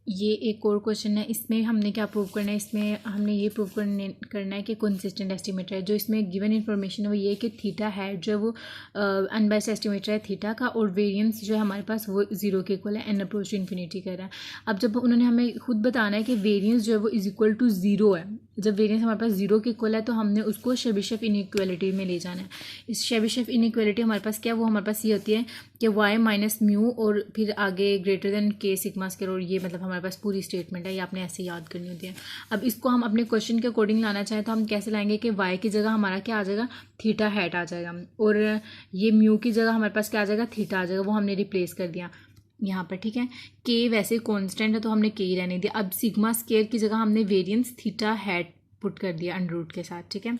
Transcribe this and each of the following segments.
ये एक और क्वेश्चन है, इसमें हमने क्या प्रूव करना है, इसमें हमने ये प्रूव करना है कि कंसिस्टेंट एस्टिमेटर है। जो इसमें गिवन इन्फॉर्मेशन है वो ये कि थीटा है जो वो अनबायस्ड एस्टिमेटर है थीटा का, और वेरिएंस जो है हमारे पास वो 0 के इक्वल है, एन अप्रोच टू इन्फिनिटी कर रहा है। अब जब उन्होंने हमें खुद बताना है कि वेरिएंस जो है वो इज इक्वल टू 0 है, जब वेरिएंस हमारे पास 0 के इक्वल है तो हमने उसको शेबिशेफ इनइक्वालिटी में ले जाना है। इस शेबिशेफ इनइक्वालिटी हमारे पास क्या है, वो हमारे पास ये होती है कि y माइनस म्यू और फिर आगे ग्रेटर देन के सिग्मा स्क्वायर, और ये मतलब हमारे पास पूरी स्टेटमेंट है, ये आपने ऐसे याद करनी होती है। अब इसको हम अपने क्वेश्चन के अकॉर्डिंग लाना चाहें तो हम कैसे लाएंगे कि y की जगह हमारा क्या आ जाएगा, थीटा हैट आ जाएगा, और ये म्यू की जगह हमारे पास क्या आ जाएगा, थीटा आ जाएगा, वो हमने रिप्लेस कर दिया यहाँ पर, ठीक है। के वैसे कांस्टेंट है तो हमने के ही रहने दिया। अब सिग्मा स्क्वायर की जगह हमने वेरिएंस थीटा हैट पुट कर दिया अंडर रूट के साथ, ठीक है,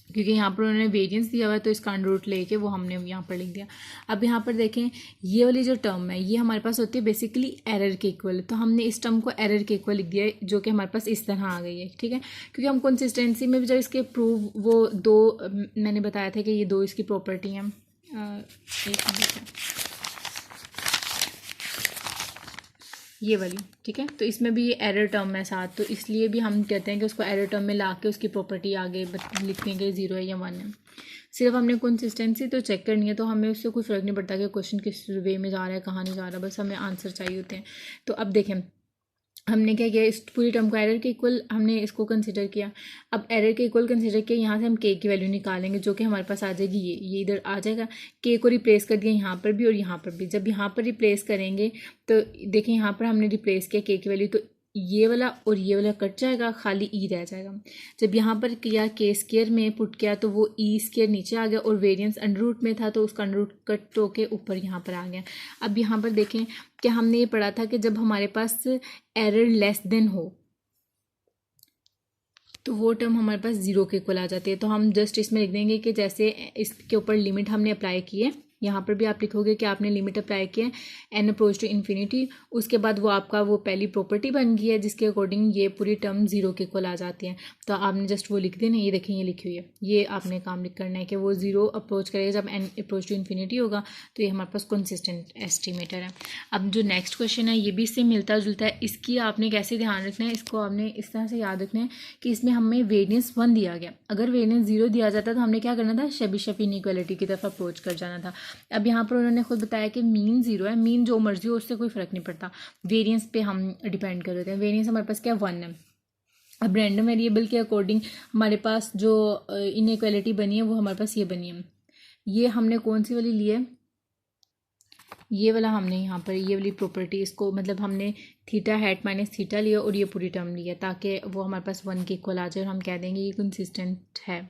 क्योंकि यहाँ पर उन्होंने वेरिएंस दिया हुआ है तो इसका अंडर रूट लेके वो हमने यहाँ पर लिख दिया। अब यहाँ पर देखें ये वाली जो टर्म है ये हमारे पास होती है बेसिकली एरर के इक्वल, तो हमने इस टर्म को एरर के इक्वल लिख दिया है, जो कि हमारे पास इस तरह आ गई है, ठीक है। क्योंकि हम कंसिस्टेंसी में भी जब इसके प्रूव वो दो मैंने बताया था कि ये दो इसकी प्रॉपर्टी हैं, एक मिनट ये वाली, ठीक है, तो इसमें भी ये एरर टर्म है साथ, तो इसलिए भी हम कहते हैं कि उसको एरर टर्म में ला के उसकी प्रॉपर्टी आगे लिखने के 0 है या 1 है। सिर्फ हमने कंसिस्टेंसी तो चेक करनी है, तो हमें उससे कोई फ़र्क नहीं पड़ता कि क्वेश्चन किस वे में जा रहा है, कहाँ नहीं जा रहा, बस हमें आंसर चाहिए होते हैं। तो अब देखें हमने क्या किया, इस पूरी टर्म को एरर के इक्वल हमने इसको कंसिडर किया। अब एरर के इक्वल कंसिडर किया, यहाँ से हम के की वैल्यू निकालेंगे जो कि हमारे पास आ जाएगी ये इधर आ जाएगा। के को रिप्लेस कर दिया यहाँ पर भी और यहाँ पर भी। जब यहाँ पर रिप्लेस करेंगे तो देखिए यहाँ पर हमने रिप्लेस किया के की वैल्यू, तो ये वाला और ये वाला कट जाएगा, खाली ई रह जाएगा। जब यहाँ पर किया के स्क्वायर में पुट किया तो वो ई स्क्वायर नीचे आ गया, और वेरिएंस अंडर रूट में था तो उसका अंडर रूट कट होके ऊपर यहाँ पर आ गया। अब यहाँ पर देखें कि हमने ये पढ़ा था कि जब हमारे पास एरर लेस देन हो तो वो टर्म हमारे पास 0 के इक्वल आ जाती है। तो हम जस्ट इसमें लिख देंगे कि जैसे इसके ऊपर लिमिट हमने अप्लाई की है, यहाँ पर भी आप लिखोगे कि आपने लिमिट अप्लाई की है एन अप्रोच टू इन्फिनिटी, उसके बाद वो आपका वो पहली प्रॉपर्टी बन गई है जिसके अकॉर्डिंग ये पूरी टर्म 0 के इक्वल आ जाती है। तो आपने जस्ट वो लिख देना, ये देखें ये लिखी हुई है, ये आपने काम करना है कि वो 0 अप्रोच करेगा जब एन अप्रोच टू इन्फिनिटी होगा, तो ये हमारे पास कंसिस्टेंट एस्टिमेटर है। अब जो नेक्स्ट क्वेश्चन है ये भी इससे मिलता जुलता है, इसकी आपने कैसे ध्यान रखना है, इसको आपने इस तरह से याद रखना है कि इसमें हमें वेरिएंस 1 दिया गया, अगर वेरिएंस 0 दिया जाता तो हमने क्या करना था, शेबिशेफ इनइक्वालिटी की तरफ अप्रोच कर जाना था। अब यहाँ पर उन्होंने खुद बताया कि मीन 0 है, मीन जो मर्जी हो उससे कोई फ़र्क नहीं पड़ता, वेरिएंस पे हम डिपेंड कर रहे थे। वेरिएंस हमारे पास क्या 1 है। अब रैंडम वेरिएबल के अकॉर्डिंग हमारे पास जो इनइक्वालिटी बनी है वो हमारे पास ये बनी है। ये हमने कौन सी वाली ली है, ये वाला हमने यहाँ पर ये वाली प्रॉपर्टी, इसको मतलब हमने थीटा हैट माइनस थीटा लिया और ये पूरी टर्म लिया ताकि वो हमारे पास 1 के इक्वल आ जाए और हम कह देंगे ये कंसिस्टेंट है।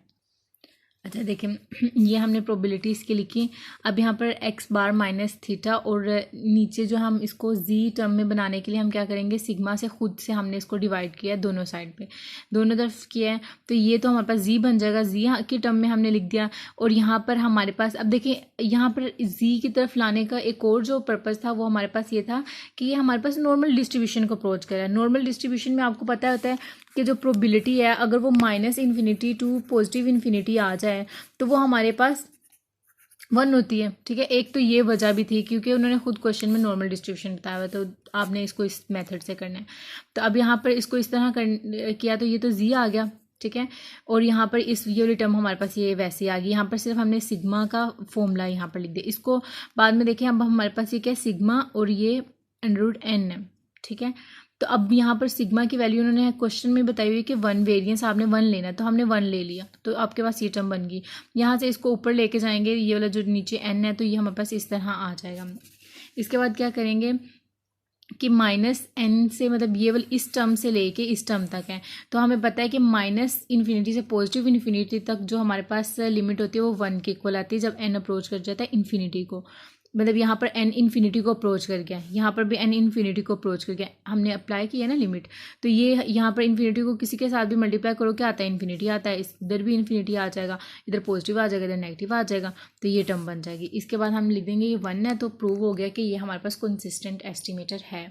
अच्छा देखिए ये हमने प्रोबेबिलिटी इसकी लिखी। अब यहाँ पर एक्स बार माइनस थीटा, और नीचे जो हम इसको जी टर्म में बनाने के लिए हम क्या करेंगे, सिग्मा से खुद से हमने इसको डिवाइड किया है दोनों साइड पे, दोनों तरफ किया है, तो ये तो हमारे पास जी बन जाएगा, जी की टर्म में हमने लिख दिया। और यहाँ पर हमारे पास अब देखिए यहाँ पर जी की तरफ लाने का एक और जो पर्पज़ था वो हमारे पास ये था कि ये हमारे पास नॉर्मल डिस्ट्रीब्यूशन को अप्रोच करा है। नॉर्मल डिस्ट्रीब्यूशन में आपको पता होता है कि जो प्रोबेबिलिटी है अगर वो minus infinity to positive infinity आ जाए तो वो हमारे पास 1 होती है, ठीक है। एक तो ये वजह भी थी क्योंकि उन्होंने खुद क्वेश्चन में नॉर्मल डिस्ट्रीब्यूशन बताया हुआ, तो आपने इसको इस मेथड से करना है। तो अब यहाँ पर इसको इस तरह किया तो ये तो जी आ गया, ठीक है, और यहाँ पर इस ये वाली टर्म हमारे पास ये वैसे आ गई। यहाँ पर सिर्फ हमने सिग्मा का फॉर्मूला यहाँ पर लिख दिया, इसको बाद में देखें। अब हमारे पास ये क्या है, सिग्मा और ये √n है, ठीक है। तो अब यहाँ पर सिग्मा की वैल्यू उन्होंने क्वेश्चन में बताई हुई है कि 1 वेरिएंस आपने 1 लेना है, तो हमने 1 ले लिया, तो आपके पास ये टर्म बन गई। यहाँ से इसको ऊपर लेके जाएंगे, ये वाला जो नीचे n है तो ये हमारे पास इस तरह आ जाएगा। इसके बाद क्या करेंगे कि -n से मतलब ये वाली इस टर्म से लेके इस टर्म तक है, तो हमें पता है कि माइनस इन्फिनिटी से पॉजिटिव इन्फिनिटी तक जो हमारे पास लिमिट होती है वो 1 के इक्वल आती है जब n अप्रोच कर जाता है इन्फिनिटी को। मतलब यहाँ पर n इन्फिनिटी को अप्रोच कर गया, यहाँ पर भी n इन्फिनिटी को अप्रोच कर गया, हमने अप्लाई किया ना लिमिट, तो ये यहाँ पर इन्फिनिटी को किसी के साथ भी मल्टीप्लाई करो क्या आता है, इन्फिनिटी आता है। इधर भी इन्फिनिटी आ जाएगा, इधर पॉजिटिव आ जाएगा, इधर नेगेटिव आ जाएगा, तो ये टर्म बन जाएगी। इसके बाद हम लिख देंगे ये 1 है, तो प्रूव हो गया कि ये हमारे पास कंसिस्टेंट एस्टिमेटर है।